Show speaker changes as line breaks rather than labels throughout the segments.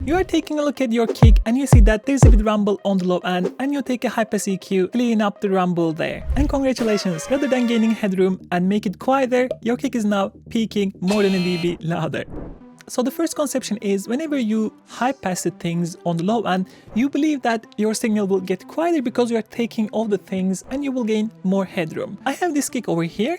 You are taking a look at your kick and you see that there's a bit rumble on the low end, and you take a high-pass EQ, clean up the rumble there. And congratulations, rather than gaining headroom and make it quieter, your kick is now peaking more than a dB louder. So the first conception is, whenever you high-pass the things on the low end, you believe that your signal will get quieter because you are taking off the things and you will gain more headroom. I have this kick over here.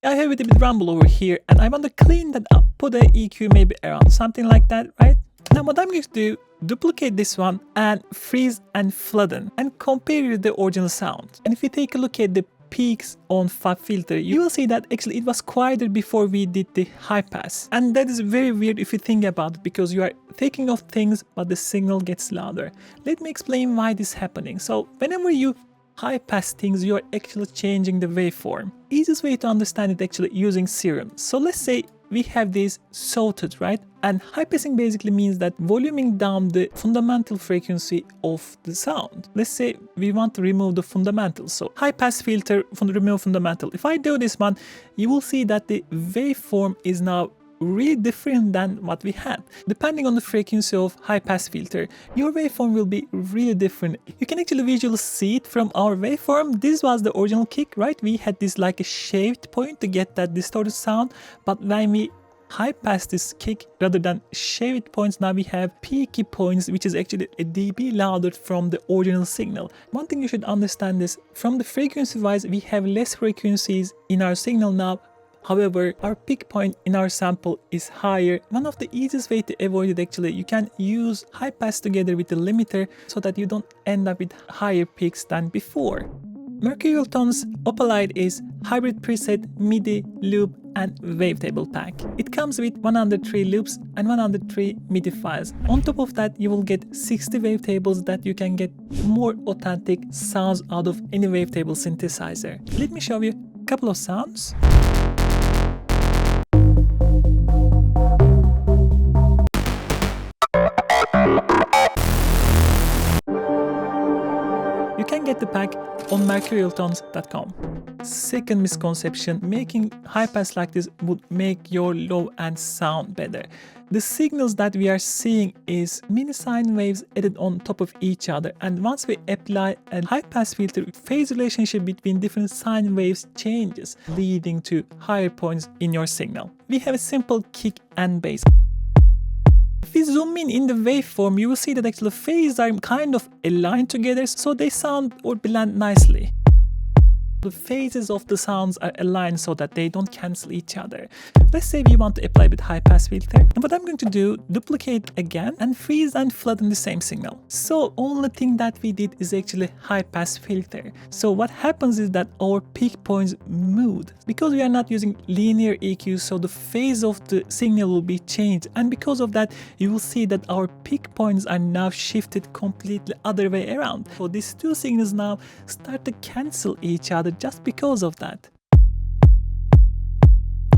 I have a bit rumble over here, and I want to clean that up, put an EQ maybe around something like that, right? Now what I'm going to do, duplicate this one and freeze and flatten and compare with the original sound. And if you take a look at the peaks on FAB filter, you will see that actually it was quieter before we did the high pass. And that is very weird if you think about it, because you are taking off things but the signal gets louder. Let me explain why this is happening. So whenever you high pass things, you are actually changing the waveform. Easiest way to understand it actually using serum. So let's say we have this sawtooth, right? And high passing basically means that voluming down the fundamental frequency of the sound. Let's say we want to remove the fundamental. So high pass filter, remove fundamental. If I do this one, you will see that the waveform is now really different than what we had. Depending on the frequency of high pass filter, your waveform will be really different. You can actually visually see it from our waveform. This was the original kick, right? We had this like a shaved point to get that distorted sound, but when we high pass this kick, rather than shaved points, now we have peaky points, which is actually a dB louder from the original signal. One thing you should understand is, from the frequency wise, we have less frequencies in our signal now. However, our peak point in our sample is higher. One of the easiest way to avoid it, actually, you can use high pass together with the limiter so that you don't end up with higher peaks than before. Mercurial Tones Opalite is hybrid preset MIDI, loop and wavetable pack. It comes with 103 loops and 103 MIDI files. On top of that, you will get 60 wavetables that you can get more authentic sounds out of any wavetable synthesizer. Let me show you a couple of sounds. You can get the pack on mercurialtones.com. Second misconception, making high pass like this would make your low end sound better. The signals that we are seeing is mini sine waves added on top of each other, and once we apply a high pass filter, phase relationship between different sine waves changes, leading to higher points in your signal. We have a simple kick and bass. If we zoom in the waveform, you will see that actually phases are kind of aligned together, so they sound or blend nicely. The phases of the sounds are aligned so that they don't cancel each other. Let's say we want to apply with high pass filter, and what I'm going to do, duplicate again and freeze and flatten the same signal. So only thing that we did is actually high pass filter. So what happens is that our peak points moved. Because we are not using linear EQ, so the phase of the signal will be changed, and because of that you will see that our peak points are now shifted completely other way around. So these two signals now start to cancel each other just because of that.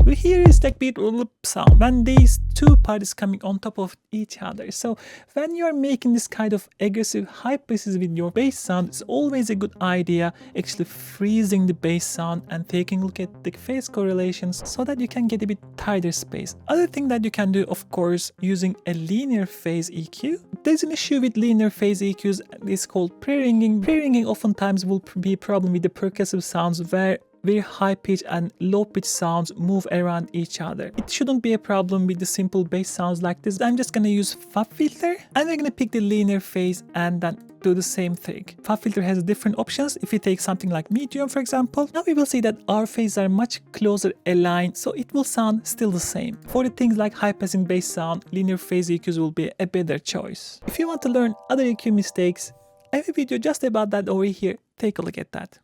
We hear a stack beat or loop sound when these two parts coming on top of each other. So when you are making this kind of aggressive high passes with your bass sound, it's always a good idea actually freezing the bass sound and taking a look at the phase correlations so that you can get a bit tighter space. Other thing that you can do, of course, using a linear phase EQ. There's an issue with linear phase EQs. It's called pre-ringing. Pre-ringing oftentimes will be a problem with the percussive sounds where very high pitch and low pitch sounds move around each other. It shouldn't be a problem with the simple bass sounds like this. I'm just gonna use FAB filter and we're gonna pick the linear phase and then do the same thing. FAB filter has different options. If you take something like medium, for example, now we will see that our phases are much closer aligned, so it will sound still the same. For the things like high passing bass sound, linear phase EQs will be a better choice. If you want to learn other EQ mistakes, I have a video just about that over here. Take a look at that.